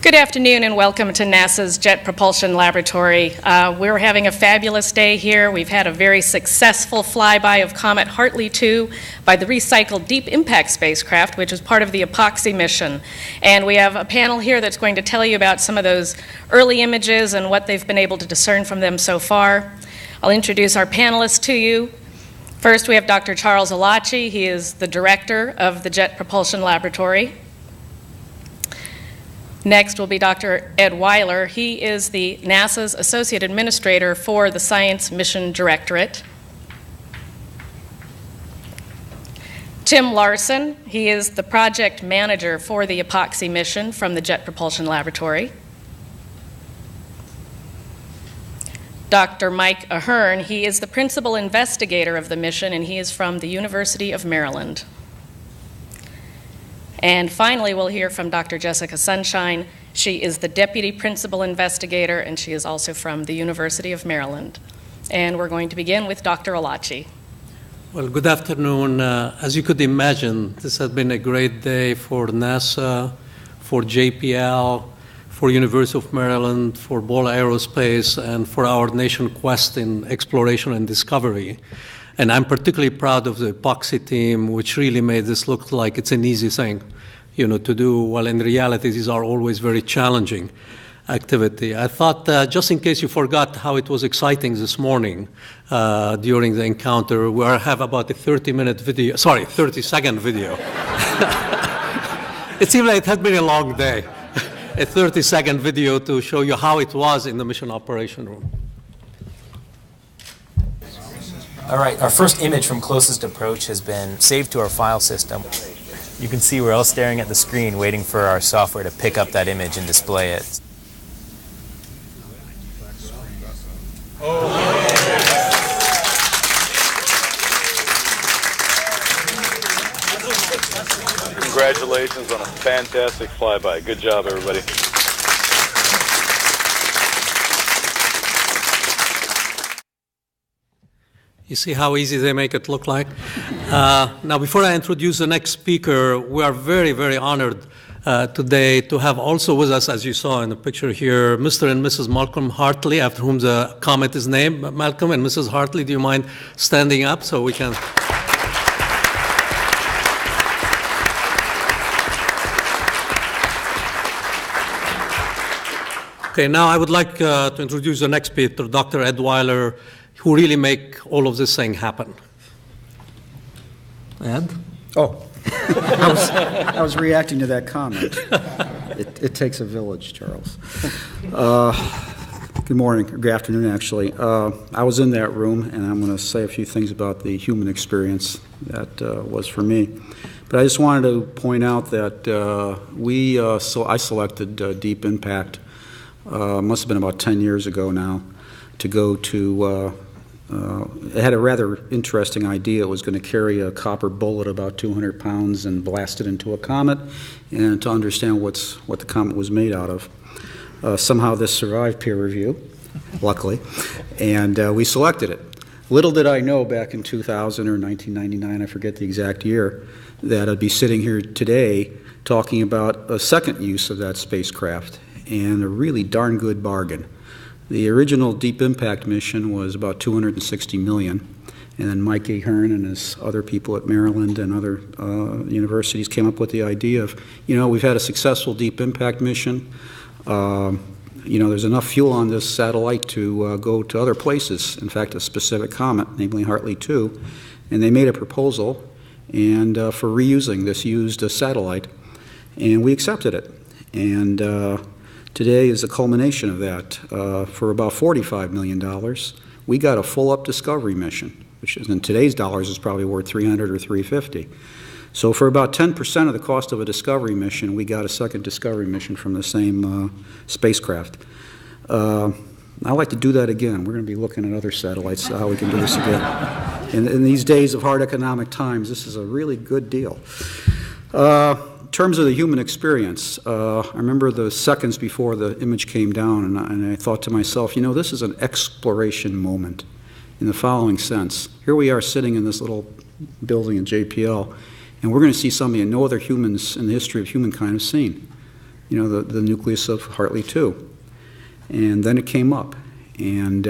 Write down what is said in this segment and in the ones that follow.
Good afternoon and welcome to NASA's Jet Propulsion Laboratory. We're having a fabulous day here. We've had a very successful flyby of Comet Hartley 2 by the recycled Deep Impact spacecraft, which is part of the EPOXI mission. And we have a panel here that's going to tell you about some of those early images and what they've been able to discern from them so far. I'll introduce our panelists to you. First, we have Dr. Charles Alachi. He is the director of the Jet Propulsion Laboratory. Next will be Dr. Ed Weiler. He is the NASA's Associate Administrator for the Science Mission Directorate. Tim Larson, he is the Project Manager for the EPOXI mission from the Jet Propulsion Laboratory. Dr. Mike Ahern, he is the Principal Investigator of the mission, and he is from the University of Maryland. And finally, we'll hear from Dr. Jessica Sunshine. She is the Deputy Principal Investigator, and she is also from the University of Maryland. And we're going to begin with Dr. Alachi. Well, good afternoon. As you could imagine, this has been a great day for NASA, for JPL, for University of Maryland, for Ball Aerospace, and for our nation quest in exploration and discovery. And I'm particularly proud of the EPOXI team, which really made this look like it's an easy thing, to do, while in reality, these are always very challenging activity. I thought, just in case you forgot how it was exciting this morning during the encounter, we have about a 30-second video. It seemed like it had been a long day. A 30-second video to show you how it was in the mission operation room. All right, our first image from closest approach has been saved to our file system. You can see we're all staring at the screen waiting for our software to pick up that image and display it. Congratulations on a fantastic flyby. Good job, everybody. You see how easy they make it look like? Now, before I introduce the next speaker, we are very, very honored today to have also with us, as you saw in the picture here, Mr. and Mrs. Malcolm Hartley, after whom the comet is named. Malcolm and Mrs. Hartley, do you mind standing up so we can... Okay, now I would like to introduce the next speaker, Dr. Ed Weiler, who really make all of this thing happen. Ed? Oh, I was reacting to that comment. It takes a village, Charles. Good morning, or good afternoon, actually. I was in that room, and I'm going to say a few things about the human experience that was for me. But I just wanted to point out that I selected Deep Impact, must have been about 10 years ago now, to go to, it had a rather interesting idea. It was going to carry a copper bullet about 200 pounds and blast it into a comet, and to understand what the comet was made out of. Somehow this survived peer review, luckily, and we selected it. Little did I know back in 2000 or 1999, I forget the exact year, that I'd be sitting here today talking about a second use of that spacecraft, and a really darn good bargain. The original Deep Impact mission was about $260 million, and then Mike Ahern and his other people at Maryland and other universities came up with the idea of, we've had a successful Deep Impact mission. There's enough fuel on this satellite to go to other places, in fact, a specific comet, namely Hartley 2, and they made a proposal and for reusing this used satellite, and we accepted it. And today is the culmination of that. For about $45 million, we got a full-up discovery mission, which is, in today's dollars is probably worth $300 or $350. So for about 10% of the cost of a discovery mission, we got a second discovery mission from the same spacecraft. I'd like to do that again. We're going to be looking at other satellites, how we can do this again. In these days of hard economic times, this is a really good deal. In terms of the human experience, I remember the seconds before the image came down, and I thought to myself, this is an exploration moment in the following sense. Here we are sitting in this little building in JPL, and we're going to see something that no other humans in the history of humankind have seen. the nucleus of Hartley 2. And then it came up, and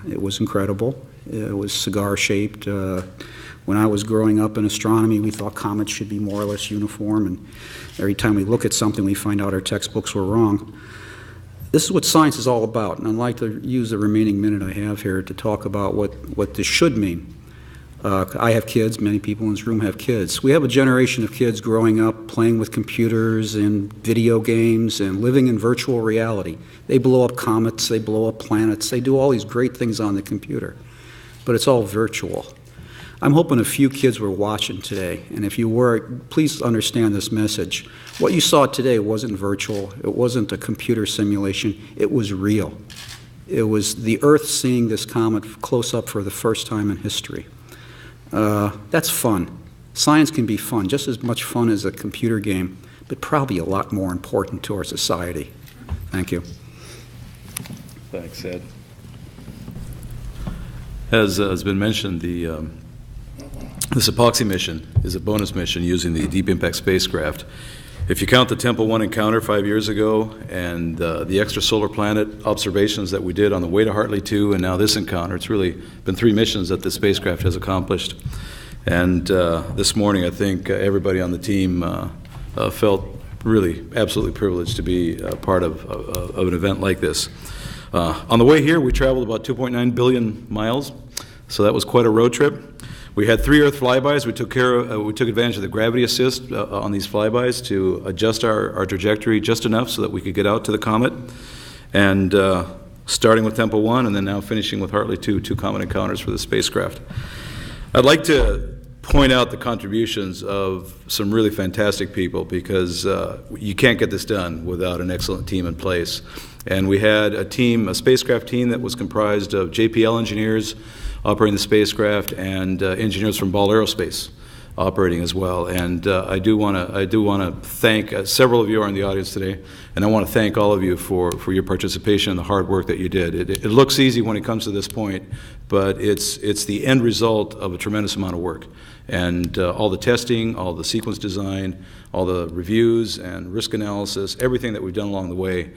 it was incredible. It was cigar-shaped. When I was growing up in astronomy, we thought comets should be more or less uniform, and every time we look at something, we find out our textbooks were wrong. This is what science is all about, and I'd like to use the remaining minute I have here to talk about what this should mean. I have kids. Many people in this room have kids. We have a generation of kids growing up playing with computers and video games and living in virtual reality. They blow up comets, they blow up planets, they do all these great things on the computer, but it's all virtual. I'm hoping a few kids were watching today, and if you were, please understand this message. What you saw today wasn't virtual, it wasn't a computer simulation, it was real. It was the Earth seeing this comet close up for the first time in history. That's fun. Science can be fun, just as much fun as a computer game, but probably a lot more important to our society. Thank you. Thanks, Ed. As has been mentioned, this EPOXI mission is a bonus mission using the Deep Impact spacecraft. If you count the Temple 1 encounter 5 years ago and the extrasolar planet observations that we did on the way to Hartley 2 and now this encounter, it's really been 3 missions that the spacecraft has accomplished. And this morning, I think everybody on the team felt really absolutely privileged to be part of an event like this. On the way here, we traveled about 2.9 billion miles, so that was quite a road trip. We had 3 Earth flybys. We took advantage of the gravity assist on these flybys to adjust our trajectory just enough so that we could get out to the comet. And starting with Temple 1 and then now finishing with Hartley 2, 2 comet encounters for the spacecraft. I'd like to point out the contributions of some really fantastic people because you can't get this done without an excellent team in place. And we had a spacecraft team that was comprised of JPL engineers operating the spacecraft and engineers from Ball Aerospace operating as well. And I do want to thank several of you are in the audience today, and I want to thank all of you for your participation and the hard work that you did. It looks easy when it comes to this point, but it's the end result of a tremendous amount of work. And all the testing, all the sequence design, all the reviews and risk analysis, everything that we've done along the way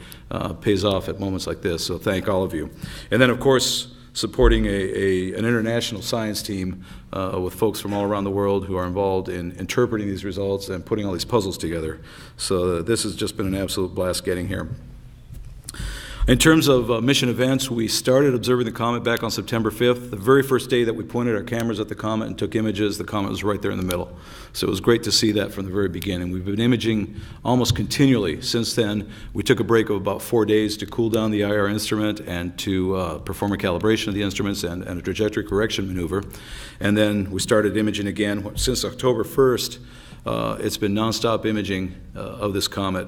pays off at moments like this. So thank all of you. And then, of course, supporting an international science team with folks from all around the world who are involved in interpreting these results and putting all these puzzles together. So this has just been an absolute blast getting here. In terms of mission events, we started observing the comet back on September 5th. The very first day that we pointed our cameras at the comet and took images, the comet was right there in the middle. So it was great to see that from the very beginning. We've been imaging almost continually since then. We took a break of about 4 days to cool down the IR instrument and to perform a calibration of the instruments and a trajectory correction maneuver. And then we started imaging again. Since October 1st, it's been nonstop imaging of this comet.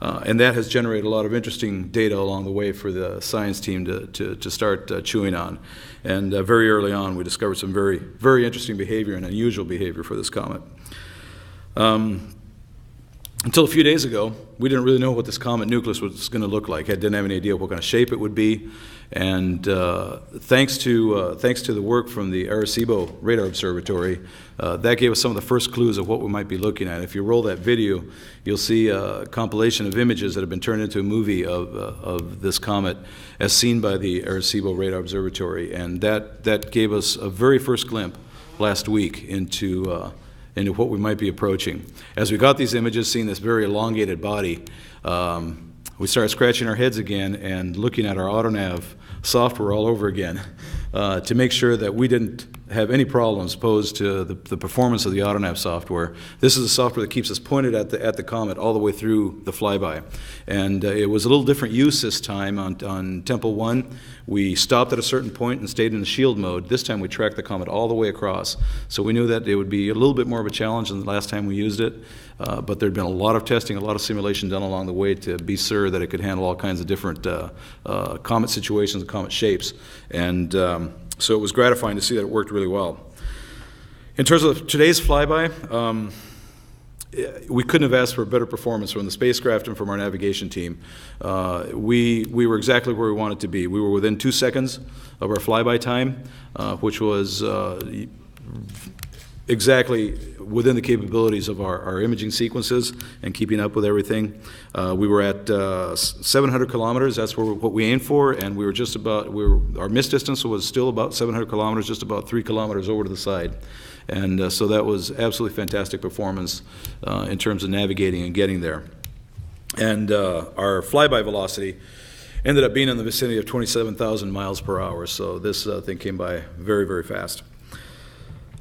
And that has generated a lot of interesting data along the way for the science team to start chewing on. And very early on, we discovered some very, very interesting behavior and unusual behavior for this comet. Until a few days ago, we didn't really know what this comet nucleus was going to look like. I didn't have any idea what kind of shape it would be. And thanks to the work from the Arecibo Radar Observatory, that gave us some of the first clues of what we might be looking at. If you roll that video, you'll see a compilation of images that have been turned into a movie of this comet as seen by the Arecibo Radar Observatory. And that gave us a very first glimpse last week into what we might be approaching. As we got these images, seeing this very elongated body, we started scratching our heads again and looking at our AutoNav software all over again to make sure that we didn't have any problems posed to the performance of the AutoNav software. This is a software that keeps us pointed at the comet all the way through the flyby. And it was a little different use this time on Temple 1. We stopped at a certain point and stayed in the shield mode. This time we tracked the comet all the way across. So we knew that it would be a little bit more of a challenge than the last time we used it. But there had been a lot of testing, a lot of simulation done along the way to be sure that it could handle all kinds of different comet situations and comet shapes. And so it was gratifying to see that it worked really well. In terms of today's flyby, we couldn't have asked for a better performance from the spacecraft and from our navigation team. We were exactly where we wanted to be. We were within 2 seconds of our flyby time, which was exactly within the capabilities of our imaging sequences and keeping up with everything. We were at 700 kilometers. That's what we aimed for, and we were just about. Our miss distance was still about 700 kilometers, just about 3 kilometers over to the side, and so that was absolutely fantastic performance in terms of navigating and getting there. And our flyby velocity ended up being in the vicinity of 27,000 miles per hour. So this thing came by very, very fast.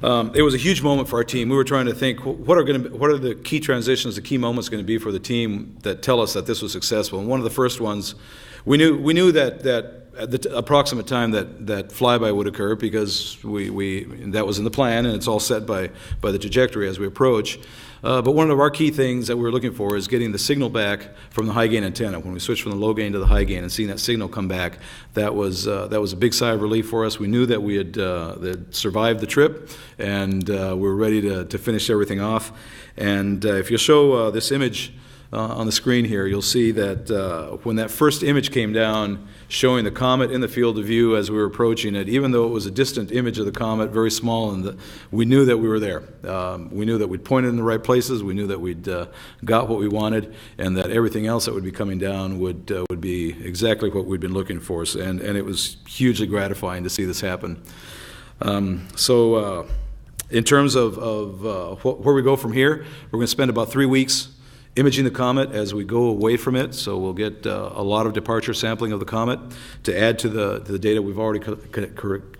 It was a huge moment for our team. We were trying to think, what are the key transitions, the key moments going to be for the team that tell us that this was successful? And one of the first ones, we knew that at the approximate time that flyby would occur, because that was in the plan, and it's all set by the trajectory as we approach. But one of our key things that we were looking for is getting the signal back from the high gain antenna. When we switched from the low gain to the high gain and seeing that signal come back, that was a big sigh of relief for us. We knew that we had survived the trip, and we were ready to finish everything off. And if you show this image on the screen here, you'll see that when that first image came down showing the comet in the field of view as we were approaching it, even though it was a distant image of the comet, very small, and we knew that we were there. We knew that we'd pointed in the right places, we knew that we'd got what we wanted, and that everything else that would be coming down would be exactly what we'd been looking for. And it was hugely gratifying to see this happen. In terms of where we go from here, we're going to spend about 3 weeks imaging the comet as we go away from it, so we'll get a lot of departure sampling of the comet to add to the data we've already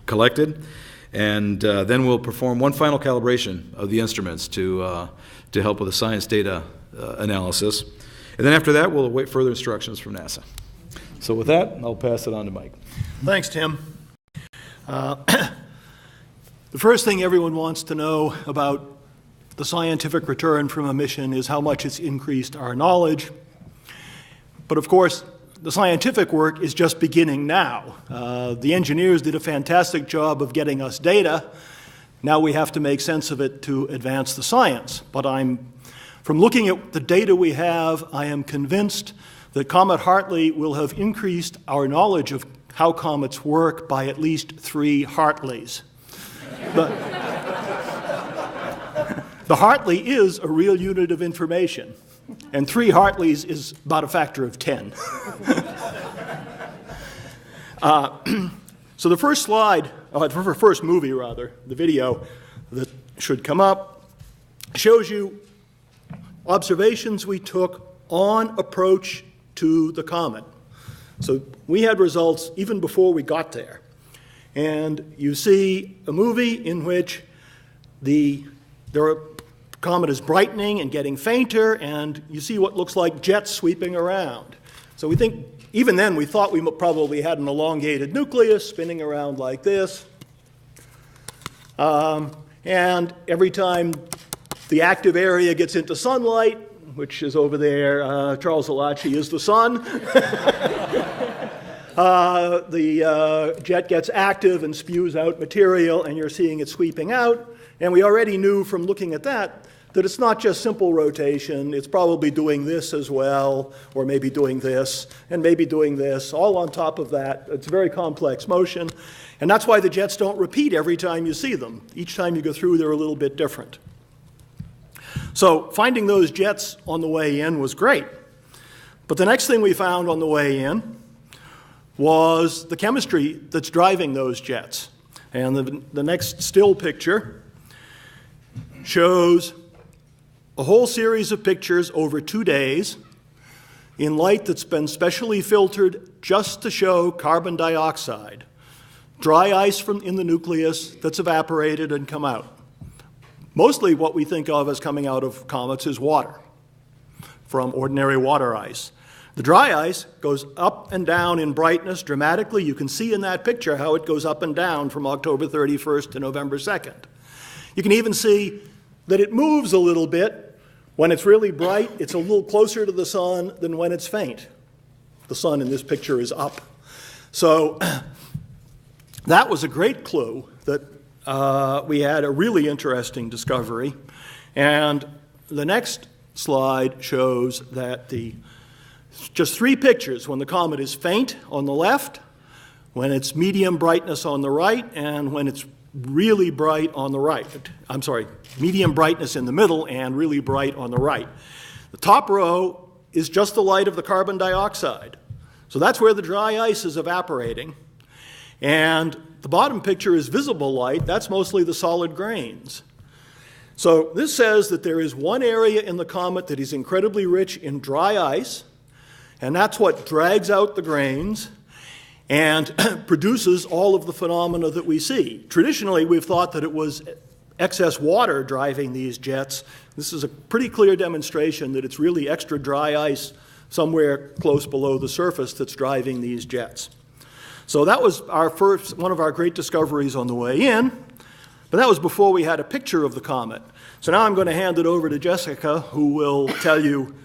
collected, and then we'll perform one final calibration of the instruments to help with the science data analysis, and then after that we'll await further instructions from NASA. So with that, I'll pass it on to Mike. Thanks, Tim. The first thing everyone wants to know about the scientific return from a mission is how much it's increased our knowledge. But of course, the scientific work is just beginning now. The engineers did a fantastic job of getting us data. Now we have to make sense of it to advance the science. But from looking at the data we have, I am convinced that Comet Hartley will have increased our knowledge of how comets work by at least 3 Hartleys. The Hartley is a real unit of information, and 3 Hartleys is about a factor of 10. So the first slide, first movie rather, the video that should come up, shows you observations we took on approach to the comet. So we had results even before we got there. And you see a movie in which the comet is brightening and getting fainter, and you see what looks like jets sweeping around. So we think, even then, we thought we probably had an elongated nucleus spinning around like this. And every time the active area gets into sunlight, which is over there, Charles Alachi is the sun, the jet gets active and spews out material, and you're seeing it sweeping out. And we already knew from looking at that it's not just simple rotation. It's probably doing this as well, or maybe doing this, and maybe doing this, all on top of that. It's a very complex motion. And that's why the jets don't repeat every time you see them. Each time you go through, they're a little bit different. So finding those jets on the way in was great. But the next thing we found on the way in was the chemistry that's driving those jets. And the next still picture shows a whole series of pictures over 2 days in light that's been specially filtered just to show carbon dioxide, dry ice in the nucleus that's evaporated and come out. Mostly what we think of as coming out of comets is water from ordinary water ice. The dry ice goes up and down in brightness dramatically. You can see in that picture how it goes up and down from October 31st to November 2nd. You can even see that it moves a little bit. When it's really bright, it's a little closer to the sun than when it's faint. The sun in this picture is up. So that was a great clue that we had a really interesting discovery. And the next slide shows that just 3 pictures, when the comet is faint on the left, when it's medium brightness on the right, and when it's really bright on the right. I'm sorry, medium brightness in the middle and really bright on the right. The top row is just the light of the carbon dioxide. So that's where the dry ice is evaporating. And the bottom picture is visible light. That's mostly the solid grains. So this says that there is one area in the comet that is incredibly rich in dry ice, and that's what drags out the grains and produces all of the phenomena that we see. Traditionally, we've thought that it was excess water driving these jets. This is a pretty clear demonstration that it's really extra dry ice somewhere close below the surface that's driving these jets. So that was one of our great discoveries on the way in, but that was before we had a picture of the comet. So now I'm going to hand it over to Jessica, who will tell you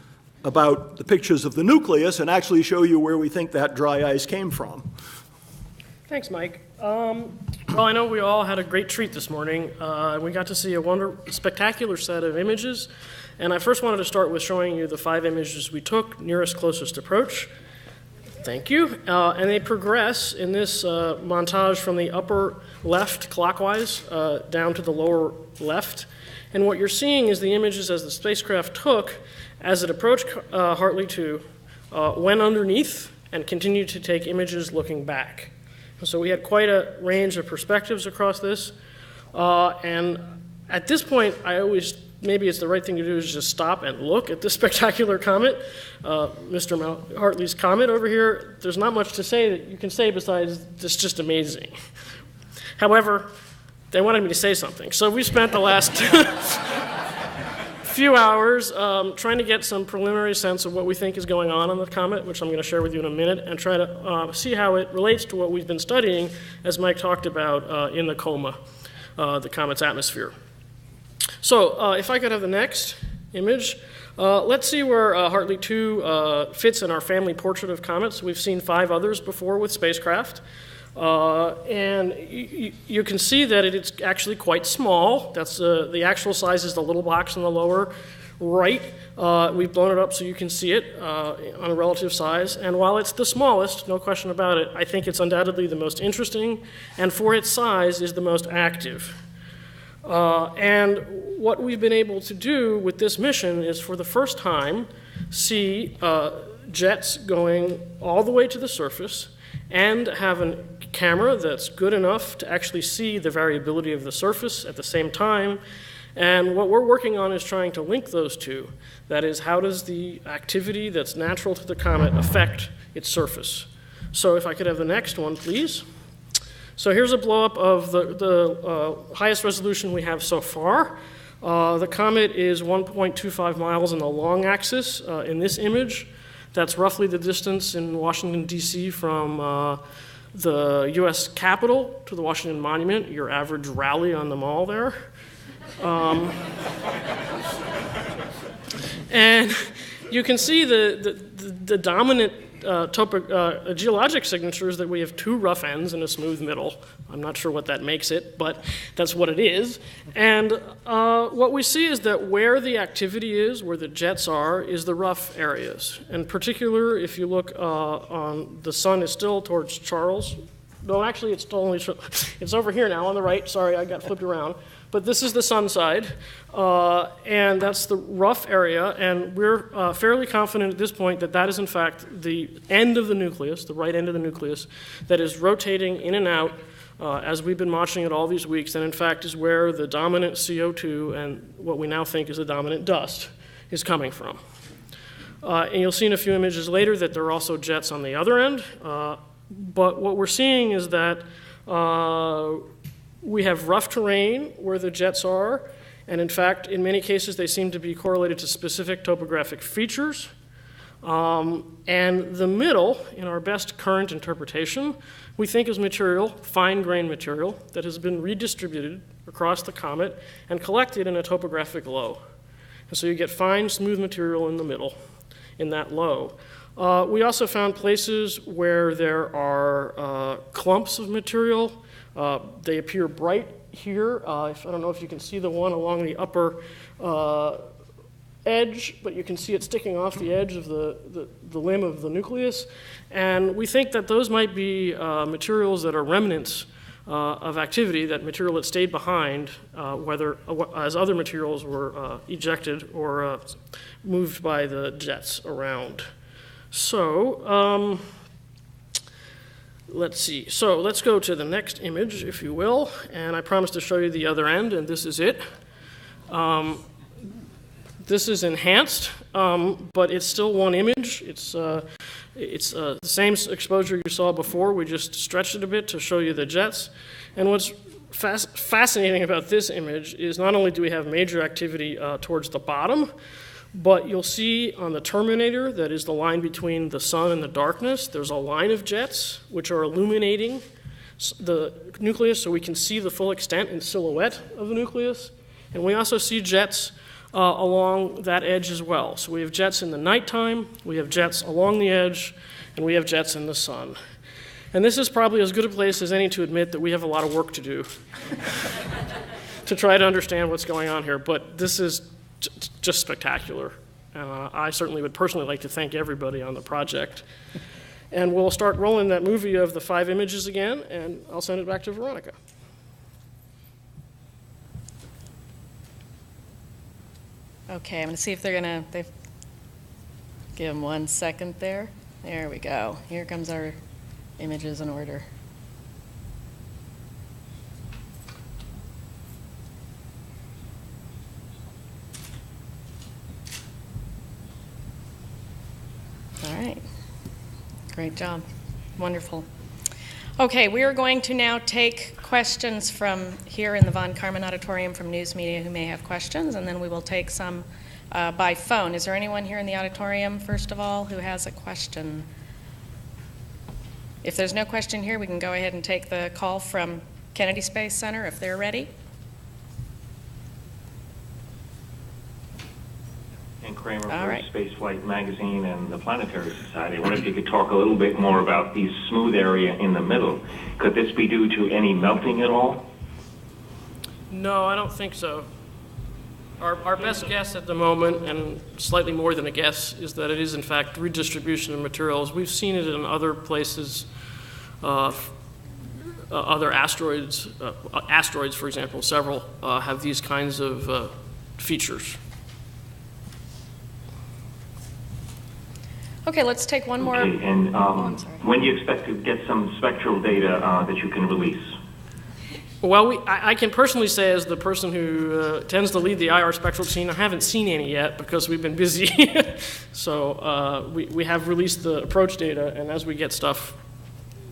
about the pictures of the nucleus and actually show you where we think that dry ice came from. Thanks, Mike. Well, I know we all had a great treat this morning. We got to see a spectacular set of images, and I first wanted to start with showing you the 5 images we took nearest closest approach. Thank you. And they progress in this montage from the upper left clockwise down to the lower left. And what you're seeing is the images as the spacecraft took as it approached Hartley 2, went underneath and continued to take images looking back. So we had quite a range of perspectives across this. And at this point, maybe it's the right thing to do is just stop and look at this spectacular comet. Mr. Hartley's comet over here, there's not much to say that you can say besides it's just amazing. However, they wanted me to say something. So we spent the last few hours trying to get some preliminary sense of what we think is going on the comet, which I'm going to share with you in a minute, and try to see how it relates to what we've been studying, as Mike talked about in the coma, the comet's atmosphere. So if I could have the next image. Let's see where Hartley 2 fits in our family portrait of comets. We've seen 5 others before with spacecraft. And you can see that it's actually quite small. That's the actual size is the little box in the lower right. We've blown it up so you can see it on a relative size. And while it's the smallest, no question about it, I think it's undoubtedly the most interesting, and for its size is the most active. And what we've been able to do with this mission is, for the first time, see jets going all the way to the surface and have a camera that's good enough to actually see the variability of the surface at the same time. And what we're working on is trying to link those two. That is, how does the activity that's natural to the comet affect its surface? So if I could have the next one, please. So here's a blow-up of the highest resolution we have so far. The comet is 1.25 miles on the long axis in this image. That's roughly the distance in Washington, D.C. from the U.S. Capitol to the Washington Monument, your average rally on the mall there. And you can see the dominant geologic signatures that we have 2 rough ends and a smooth middle. I'm not sure what that makes it, but that's what it is. And what we see is that where the activity is, where the jets are, is the rough areas. In particular, if you look on the sun is still towards Charles. No, actually, it's over here now on the right. Sorry, I got flipped around. But this is the sun side, and that's the rough area, and we're fairly confident at this point that that is in fact the end of the nucleus, the right end of the nucleus, that is rotating in and out as we've been watching it all these weeks, and in fact is where the dominant CO2 and what we now think is the dominant dust is coming from. And you'll see in a few images later that there are also jets on the other end, but what we're seeing is that we have rough terrain where the jets are, and in fact, in many cases, they seem to be correlated to specific topographic features. And the middle, in our best current interpretation, we think is material, fine-grained material, that has been redistributed across the comet and collected in a topographic low. And so you get fine, smooth material in the middle, in that low. We also found places where there are clumps of material. They appear bright here. I don't know if you can see the one along the upper edge, but you can see it sticking off the edge of the limb of the nucleus. And we think that those might be materials that are remnants of activity, that material that stayed behind, whether as other materials were ejected or moved by the jets around. So let's see. So let's go to the next image, if you will, and I promised to show you the other end, and this is it. This is enhanced, but it's still one image. It's the same exposure you saw before. We just stretched it a bit to show you the jets. And what's fascinating about this image is not only do we have major activity towards the bottom, but you'll see on the terminator, that is the line between the sun and the darkness, there's a line of jets which are illuminating the nucleus so we can see the full extent and silhouette of the nucleus. And we also see jets along that edge as well. So we have jets in the nighttime, we have jets along the edge, and we have jets in the sun. And this is probably as good a place as any to admit that we have a lot of work to do to try to understand what's going on here. But this is just spectacular. I certainly would personally like to thank everybody on the project. And we'll start rolling that movie of the 5 images again, and I'll send it back to Veronica. Okay, I'm going to see if they're going to, give them 1 second there. There we go. Here comes our images in order. All right. Great job. Wonderful. Okay, we are going to now take questions from here in the Von Karman Auditorium from news media who may have questions, and then we will take some by phone. Is there anyone here in the auditorium, first of all, who has a question? If there's no question here, we can go ahead and take the call from Kennedy Space Center if they're ready. And Kramer All for right. Spaceflight Magazine and the Planetary Society. I wonder if you could talk a little bit more about the smooth area in the middle. Could this be due to any melting at all? No, I don't think so. Our best guess at the moment, and slightly more than a guess, is that it is in fact redistribution of materials. We've seen it in other places, other asteroids. Asteroids, for example, several have these kinds of features. Okay, let's take one more. Okay, and I'm sorry. when do you expect to get some spectral data that you can release? Well, I can personally say, as the person who tends to lead the IR spectral team, I haven't seen any yet because we've been busy. So we have released the approach data, and as we get stuff,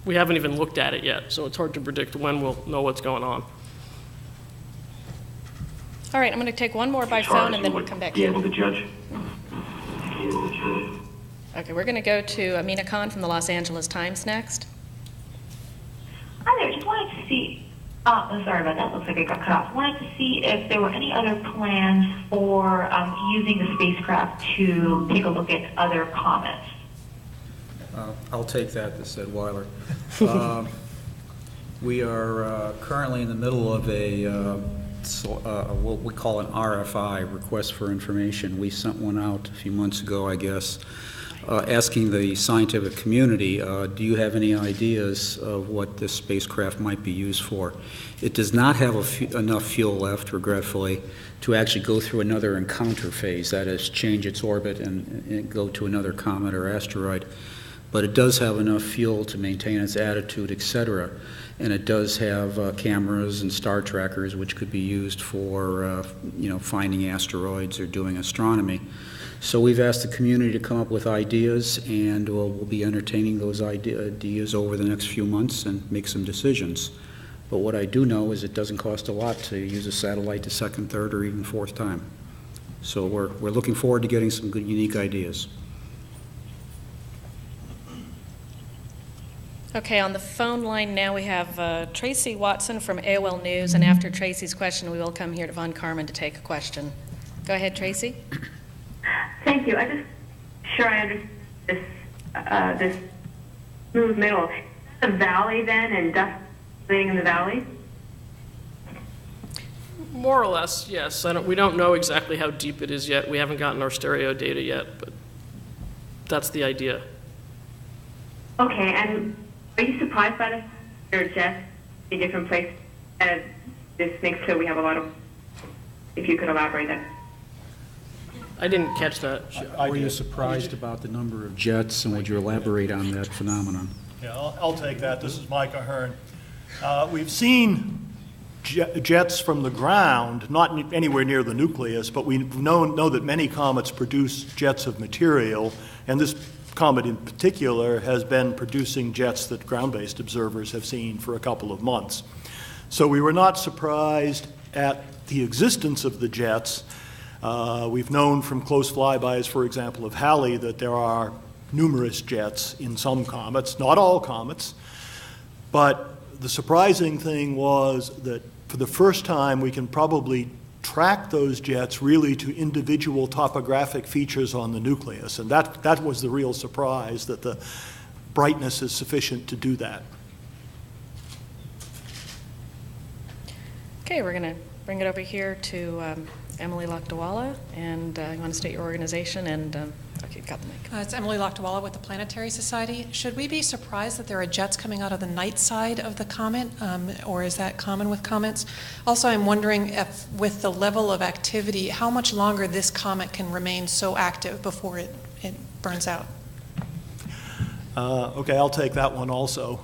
we haven't even looked at it yet. So it's hard to predict when we'll know what's going on. All right, I'm going to take one more by phone, and then we'll come back be here. able to judge? Okay, we're going to go to Amina Khan from the Los Angeles Times next. Hi there, just wanted to see, sorry about that, looks like I got cut off. Wanted to see if there were any other plans for using the spacecraft to take a look at other comets. I'll take that, this is Ed Weiler. We are currently in the middle of what we call an RFI, request for information. We sent one out a few months ago, I guess, asking the scientific community, do you have any ideas of what this spacecraft might be used for? It does not have enough fuel left, regretfully, to actually go through another encounter phase, that is, change its orbit and go to another comet or asteroid. But it does have enough fuel to maintain its attitude, etc. And it does have cameras and star trackers which could be used for finding asteroids or doing astronomy. So we've asked the community to come up with ideas, and we'll be entertaining those ideas over the next few months and make some decisions. But what I do know is it doesn't cost a lot to use a satellite the second, third, or even fourth time. So we're looking forward to getting some good, unique ideas. Okay, on the phone line now we have Tracy Watson from AOL News, and after Tracy's question, we will come here to Von Karman to take a question. Go ahead, Tracy. Thank you. I'm just sure I understand this smooth middle. The valley then, and dust living in the valley? More or less, yes. We don't know exactly how deep it is yet. We haven't gotten our stereo data yet, but that's the idea. Okay, and are you surprised by the jets a different place. And this makes clear we have a lot of, if you could elaborate that. I didn't catch that. Were you surprised about the number of jets, and would you elaborate on that phenomenon? Yeah, I'll take that. This is Mike Ahern. We've seen jets from the ground, not anywhere near the nucleus, but we know that many comets produce jets of material, and this comet in particular has been producing jets that ground-based observers have seen for a couple of months. So we were not surprised at the existence of the jets. We've known from close flybys, for example, of Halley, that there are numerous jets in some comets, not all comets. But the surprising thing was that for the first time, we can probably track those jets really to individual topographic features on the nucleus. And that was the real surprise, that the brightness is sufficient to do that. Okay, we're going to bring it over here to Emily Lakdawala, and you want to state your organization, and okay, got the mic. It's Emily Lakdawala with the Planetary Society. Should we be surprised that there are jets coming out of the night side of the comet, or is that common with comets? Also, I'm wondering if, with the level of activity, how much longer this comet can remain so active before it burns out? Okay, I'll take that one also.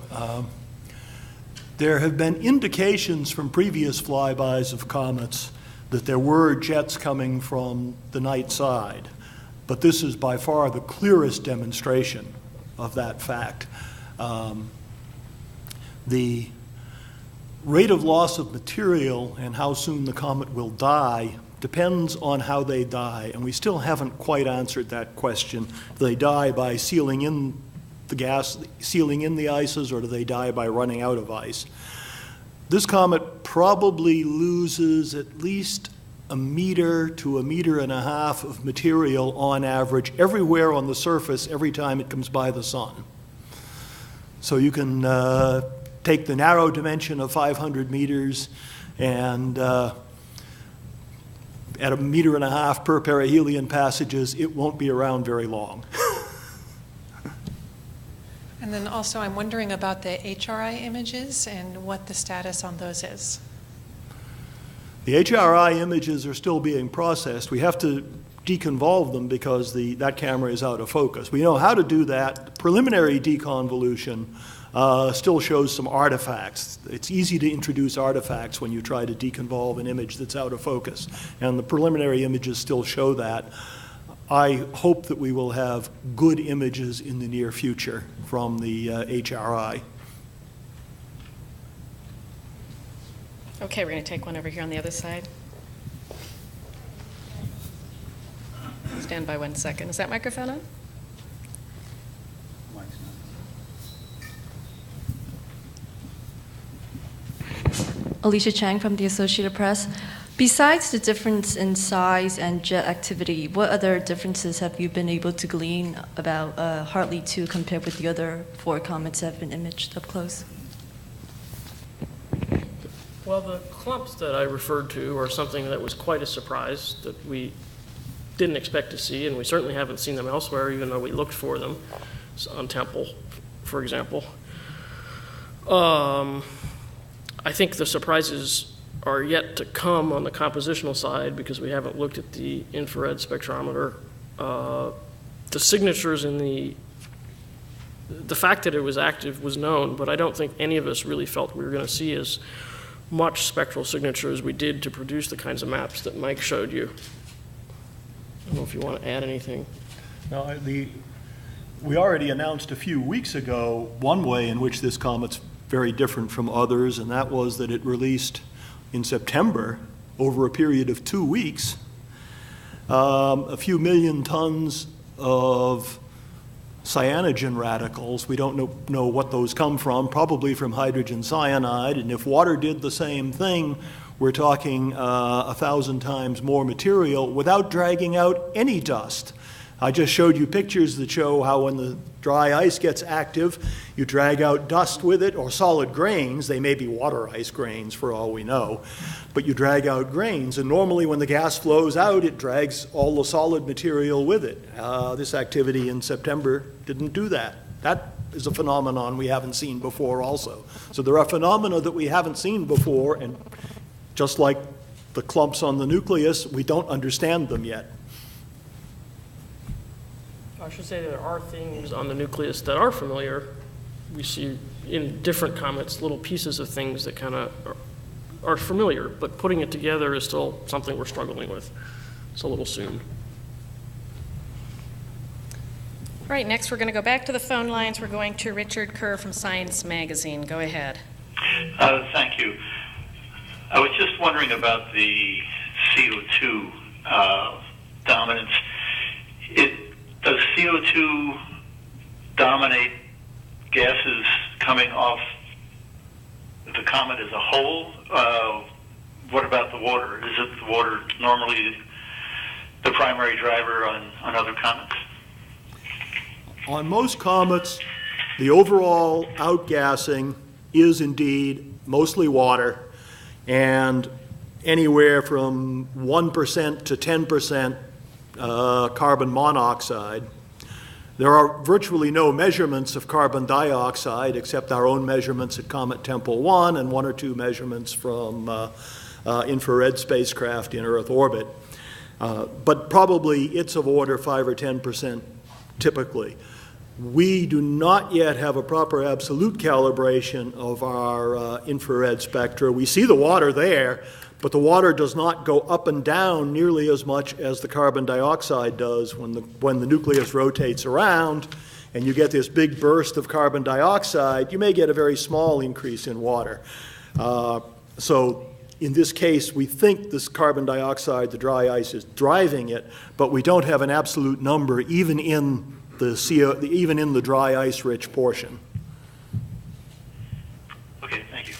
There have been indications from previous flybys of comets that there were jets coming from the night side, but this is by far the clearest demonstration of that fact. The rate of loss of material and how soon the comet will die depends on how they die, and we still haven't quite answered that question. Do they die by sealing in the gas, sealing in the ices, or do they die by running out of ice? This comet probably loses at least 1 meter to 1.5 meters of material on average everywhere on the surface every time it comes by the sun. So you can take the narrow dimension of 500 meters and at 1.5 meters per perihelion passages, it won't be around very long. And then also, I'm wondering about the HRI images and what the status on those is. The HRI images are still being processed. We have to deconvolve them because that camera is out of focus. We know how to do that. Preliminary deconvolution still shows some artifacts. It's easy to introduce artifacts when you try to deconvolve an image that's out of focus, and the preliminary images still show that. I hope that we will have good images in the near future from the HRI. Okay, we're going to take one over here on the other side. Stand by 1 second. Is that microphone on? Alicia Chang from the Associated Press. Besides the difference in size and jet activity, what other differences have you been able to glean about Hartley 2 compared with the other 4 comets that have been imaged up close? Well, the clumps that I referred to are something that was quite a surprise that we didn't expect to see, and we certainly haven't seen them elsewhere, even though we looked for them on Temple, for example. I think the surprises are yet to come on the compositional side because we haven't looked at the infrared spectrometer. The signatures in the fact that it was active was known, but I don't think any of us really felt we were going to see as much spectral signature as we did to produce the kinds of maps that Mike showed you. I don't know if you want to add anything. Now, we already announced a few weeks ago one way in which this comet's very different from others, and that was that it released in September, over a period of 2 weeks, a few million tons of cyanogen radicals. We don't know what those come from, probably from hydrogen cyanide, and if water did the same thing, we're talking 1,000 times more material without dragging out any dust. I just showed you pictures that show how when the dry ice gets active, you drag out dust with it, or solid grains. They may be water ice grains for all we know, but you drag out grains, and normally when the gas flows out, it drags all the solid material with it. This activity in September didn't do that. is a phenomenon we haven't seen before also. So there are phenomena that we haven't seen before, and just like the clumps on the nucleus, we don't understand them yet. I should say there are things on the nucleus that are familiar. We see in different comets little pieces of things that kind of are familiar, but putting it together is still something we're struggling with. It's a little soon. All right, next we're going to go back to the phone lines. We're going to Richard Kerr from Science Magazine. Go ahead. Thank you. I was just wondering about the CO2 dominance. Does CO2 dominate gases coming off the comet as a whole? What about the water? Is it the water normally the primary driver on other comets? On most comets, the overall outgassing is indeed mostly water, and anywhere from 1% to 10% carbon monoxide. There are virtually no measurements of carbon dioxide except our own measurements at Comet Tempel 1 and 1 or 2 measurements from infrared spacecraft in Earth orbit. But probably it's of order 5 or 10% typically. We do not yet have a proper absolute calibration of our infrared spectra. We see the water there, but the water does not go up and down nearly as much as the carbon dioxide does when the nucleus rotates around and you get this big burst of carbon dioxide. You may get a very small increase in water. So in this case, we think this carbon dioxide, the dry ice, is driving it, but we don't have an absolute number even in the dry ice-rich portion. Okay, thank you.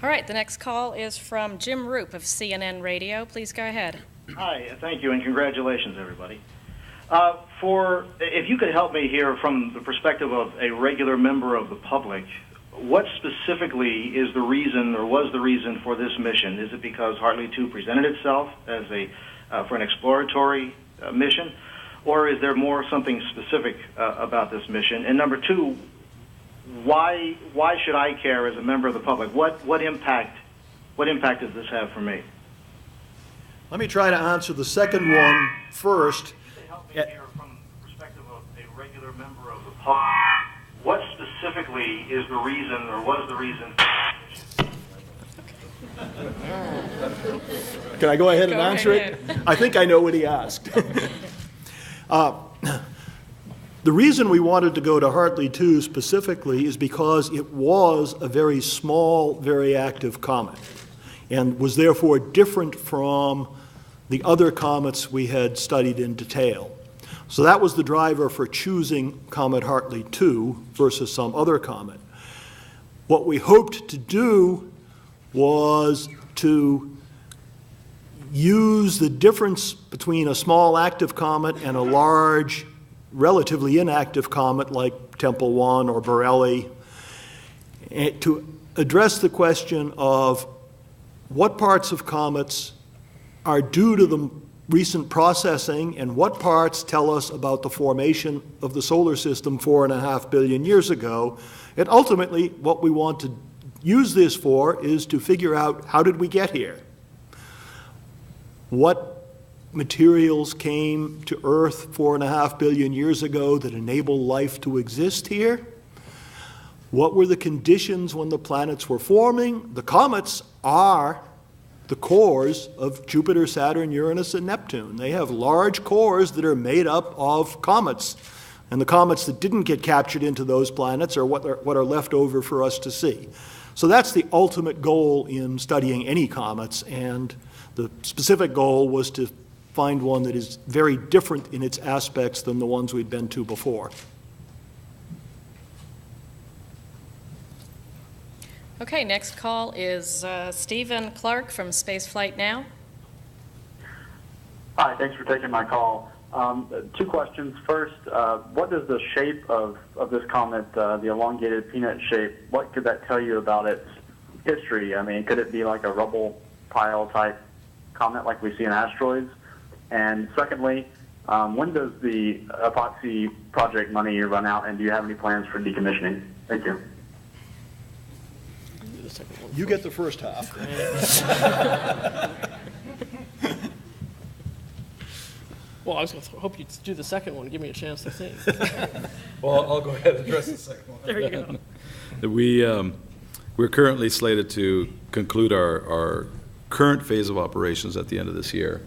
All right, the next call is from Jim Roop of CNN Radio. Please go ahead. Hi, thank you, and congratulations, everybody. If you could help me here from the perspective of a regular member of the public, what specifically is the reason, or was the reason for this mission? Is it because Hartley 2 presented itself as for an exploratory mission? Or is there something specific about this mission? And number two, why should I care as a member of the public? What impact does this have for me? Let me try to answer the second one first. Help me here from the perspective of a regular member of the public. What specifically is the reason, or was the reason? Can I go ahead and answer it? I think I know what he asked. The reason we wanted to go to Hartley 2 specifically is because it was a very small, very active comet, and was therefore different from the other comets we had studied in detail. So that was the driver for choosing Comet Hartley 2 versus some other comet. What we hoped to do was to use the difference between a small active comet and a large, relatively inactive comet like Tempel 1 or Borrelly, to address the question of what parts of comets are due to the recent processing and what parts tell us about the formation of the solar system 4.5 billion years ago. And ultimately, what we want to use this for is to figure out how did we get here? What materials came to Earth 4.5 billion years ago that enabled life to exist here? What were the conditions when the planets were forming? The comets are the cores of Jupiter, Saturn, Uranus, and Neptune. They have large cores that are made up of comets. And the comets that didn't get captured into those planets are what are left over for us to see. So that's the ultimate goal in studying any comets, and the specific goal was to find one that is very different in its aspects than the ones we'd been to before. Okay, next call is Stephen Clark from Spaceflight Now. Hi, thanks for taking my call. 2 questions. First, what does the shape of this comet, the elongated peanut shape, what could that tell you about its history? I mean, could it be like a rubble pile type comet like we see in asteroids? And secondly, When does the EPOXI project money run out, and do you have any plans for decommissioning? Thank you. You get the first half. Well, I was going to hope you'd do the second one. Give me a chance to think. Well, I'll go ahead and address the second one. There you go. We're currently slated to conclude our current phase of operations at the end of this year,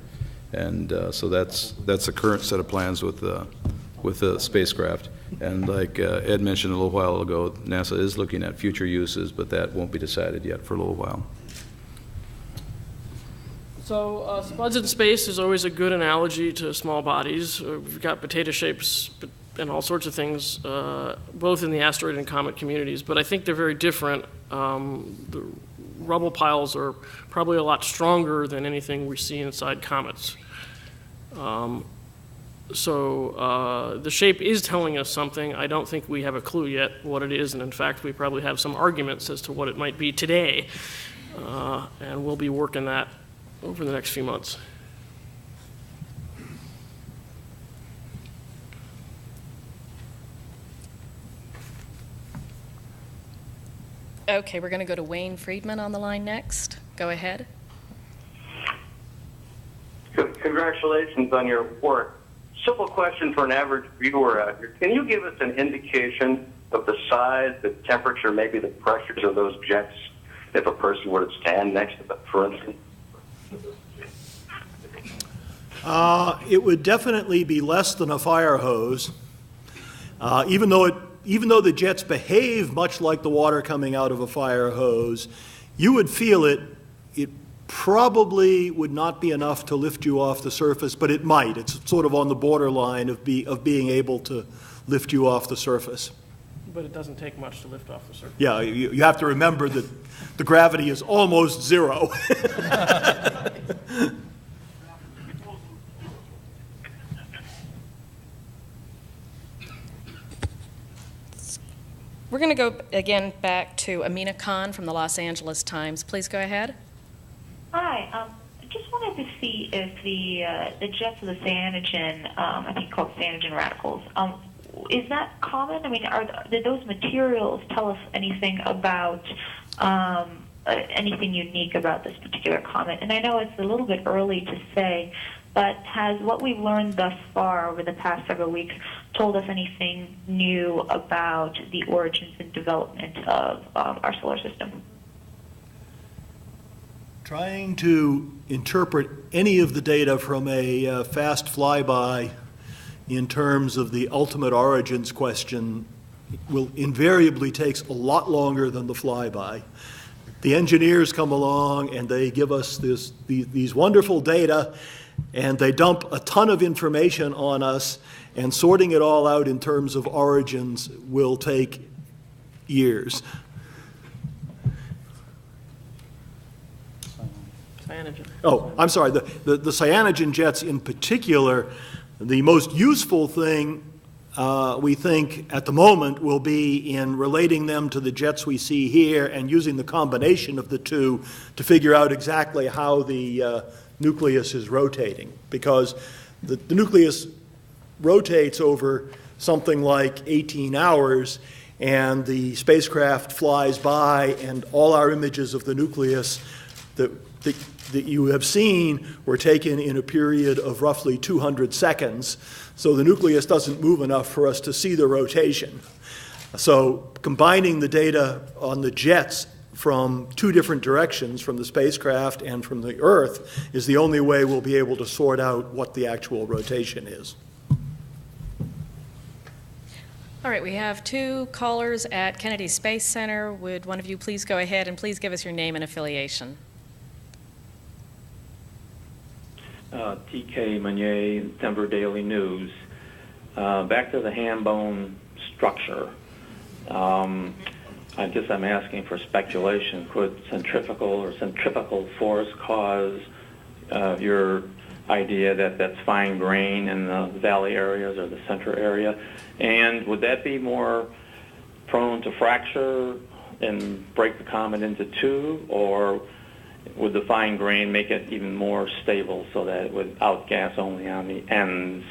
and so that's the current set of plans with the spacecraft. And like Ed mentioned a little while ago, NASA is looking at future uses, but that won't be decided yet for a little while. So spuds in space is always a good analogy to small bodies. We've got potato shapes and all sorts of things, both in the asteroid and comet communities, but I think they're very different. The rubble piles are probably a lot stronger than anything we see inside comets. So the shape is telling us something. I don't think we have a clue yet what it is, and in fact, we probably have some arguments as to what it might be today, and we'll be working that over the next few months. Okay, we're going to go to Wayne Friedman on the line next. Go ahead. Congratulations on your work. Simple question for an average viewer out here. Can you give us an indication of the size, the temperature, maybe the pressures of those jets if a person were to stand next to them, for instance? It would definitely be less than a fire hose, even though the jets behave much like the water coming out of a fire hose. You would feel it. It probably would not be enough to lift you off the surface, but it might. It's sort of on the borderline of being able to lift you off the surface. But it doesn't take much to lift off the surface. Yeah, you have to remember that the gravity is almost zero. We're going to go again back to Amina Khan from the Los Angeles Times. Please go ahead. Hi. I just wanted to see if the jets of the cyanogen, I think called cyanogen radicals, is that common? I mean, did those materials tell us anything about anything unique about this particular comet? And I know it's a little bit early to say, but has what we've learned thus far over the past several weeks told us anything new about the origins and development of our solar system? Trying to interpret any of the data from a fast flyby in terms of the ultimate origins question will invariably takes a lot longer than the flyby. The engineers come along and they give us these wonderful data, and they dump a ton of information on us, and sorting it all out in terms of origins will take years. Cyanogen. Oh, I'm sorry. The cyanogen jets in particular, the most useful thing we think at the moment will be in relating them to the jets we see here and using the combination of the two to figure out exactly how the nucleus is rotating, because the nucleus rotates over something like 18 hours, and the spacecraft flies by, and all our images of the nucleus that you have seen were taken in a period of roughly 200 seconds. So the nucleus doesn't move enough for us to see the rotation. So combining the data on the jets from two different directions, from the spacecraft and from the Earth, is the only way we'll be able to sort out what the actual rotation is. All right, we have two callers at Kennedy Space Center. Would one of you please go ahead and please give us your name and affiliation? T.K. Meunier, Denver Daily News. Back to the ham bone structure. I guess I'm asking for speculation. Could centrifugal force cause your idea that that's fine grain in the valley areas or the center area? And would that be more prone to fracture and break the comet into two, or would the fine grain make it even more stable so that it would outgas only on the ends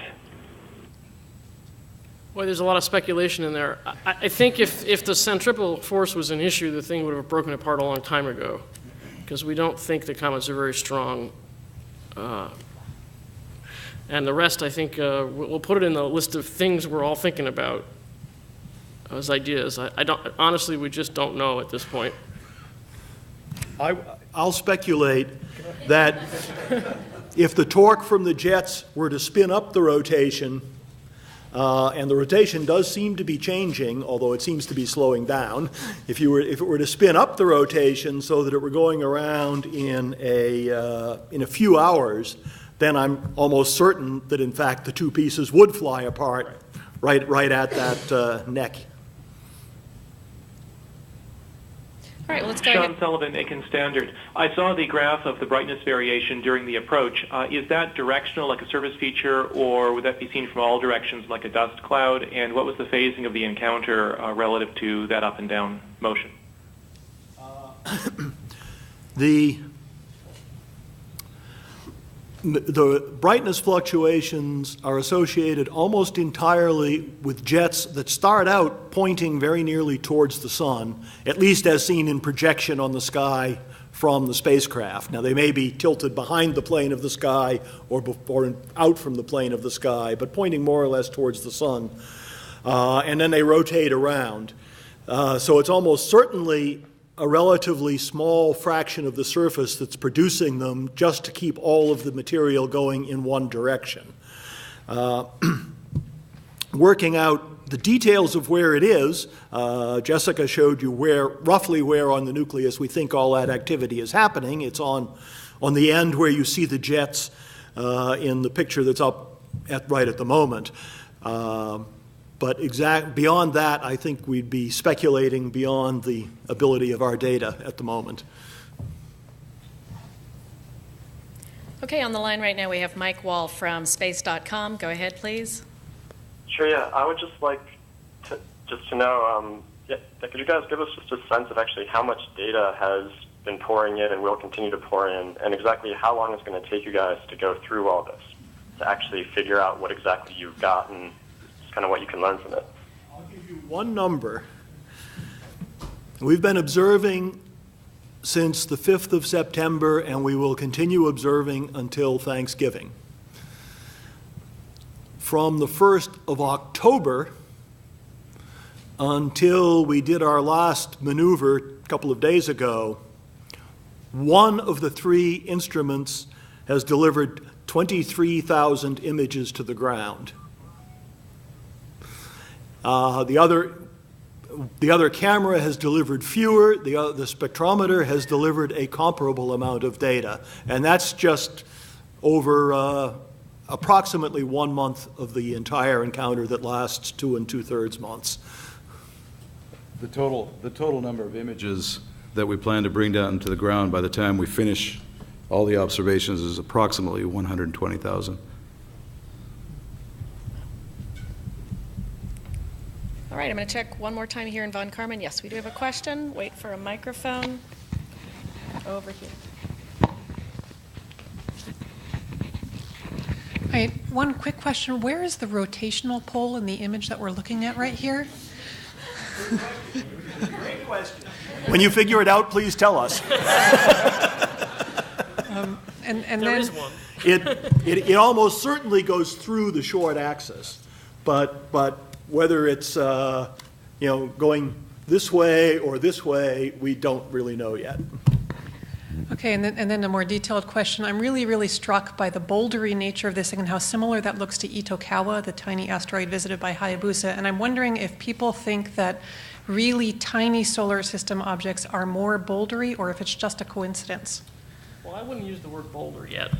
Boy, there's a lot of speculation in there. I think if the centripetal force was an issue, the thing would have broken apart a long time ago, because we don't think the comets are very strong. And the rest, I think, we'll put it in the list of things we're all thinking about as ideas. I don't, honestly, we just don't know at this point. I'll speculate that if the torque from the jets were to spin up the rotation, and the rotation does seem to be changing, although it seems to be slowing down. If it were to spin up the rotation so that it were going around in a few hours, then I'm almost certain that in fact the two pieces would fly apart right at that neck. All right, let's go ahead. Sean Sullivan, Aiken Standard. I saw the graph of the brightness variation during the approach. Is that directional, like a surface feature, or would that be seen from all directions, like a dust cloud? And what was the phasing of the encounter relative to that up and down motion? The brightness fluctuations are associated almost entirely with jets that start out pointing very nearly towards the sun, at least as seen in projection on the sky from the spacecraft. Now, they may be tilted behind the plane of the sky or out from the plane of the sky, but pointing more or less towards the sun. And then they rotate around. So it's almost certainly a relatively small fraction of the surface that's producing them just to keep all of the material going in one direction. Working out the details of where it is, Jessica showed you roughly where on the nucleus we think all that activity is happening. It's on the end where you see the jets in the picture that's up right at the moment. But beyond that, I think we'd be speculating beyond the ability of our data at the moment. Okay, on the line right now we have Mike Wall from space.com. Go ahead, please. Sure, yeah. I would just like to know, could you guys give us just a sense of actually how much data has been pouring in and will continue to pour in, and exactly how long it's going to take you guys to go through all this, to actually figure out what exactly you've got and kind of what you can learn from it? I'll give you one number. We've been observing since the 5th of September, and we will continue observing until Thanksgiving. From the 1st of October until we did our last maneuver a couple of days ago, one of the three instruments has delivered 23,000 images to the ground. The other camera has delivered fewer. The spectrometer has delivered a comparable amount of data, and that's just over approximately 1 month of the entire encounter that lasts 2 2/3 months. The total number of images that we plan to bring down to the ground by the time we finish all the observations is approximately 120,000. All right, I'm going to check one more time here in Von Karman. Yes, we do have a question. Wait for a microphone. Over here. All right, one quick question. Where is the rotational pole in the image that we're looking at right here? Great question. When you figure it out, please tell us. And there then is one. It almost certainly goes through the short axis, but whether it's going this way or this way, we don't really know yet. Okay, and then a more detailed question. I'm really, really struck by the bouldery nature of this thing and how similar that looks to Itokawa, the tiny asteroid visited by Hayabusa. And I'm wondering if people think that really tiny solar system objects are more bouldery or if it's just a coincidence. Well, I wouldn't use the word boulder yet,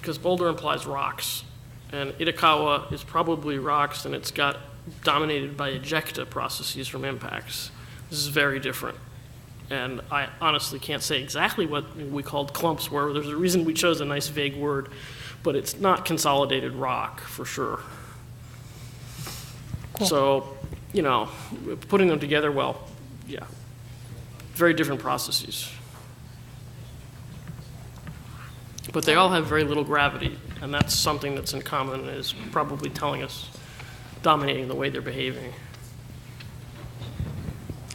because boulder implies rocks. And Itokawa is probably rocks, and it's got dominated by ejecta processes from impacts. This is very different. And I honestly can't say exactly what we called clumps were. There's a reason we chose a nice vague word, but it's not consolidated rock for sure. Cool. So, putting them together, well, yeah, very different processes. But they all have very little gravity, and that's something that's in common and is probably telling us dominating the way they're behaving.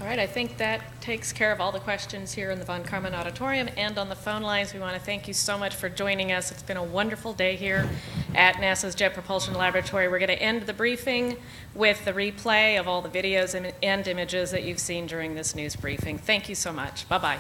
All right, I think that takes care of all the questions here in the Von Karman Auditorium and on the phone lines. We want to thank you so much for joining us. It's been a wonderful day here at NASA's Jet Propulsion Laboratory. We're going to end the briefing with the replay of all the videos and images that you've seen during this news briefing. Thank you so much. Bye-bye.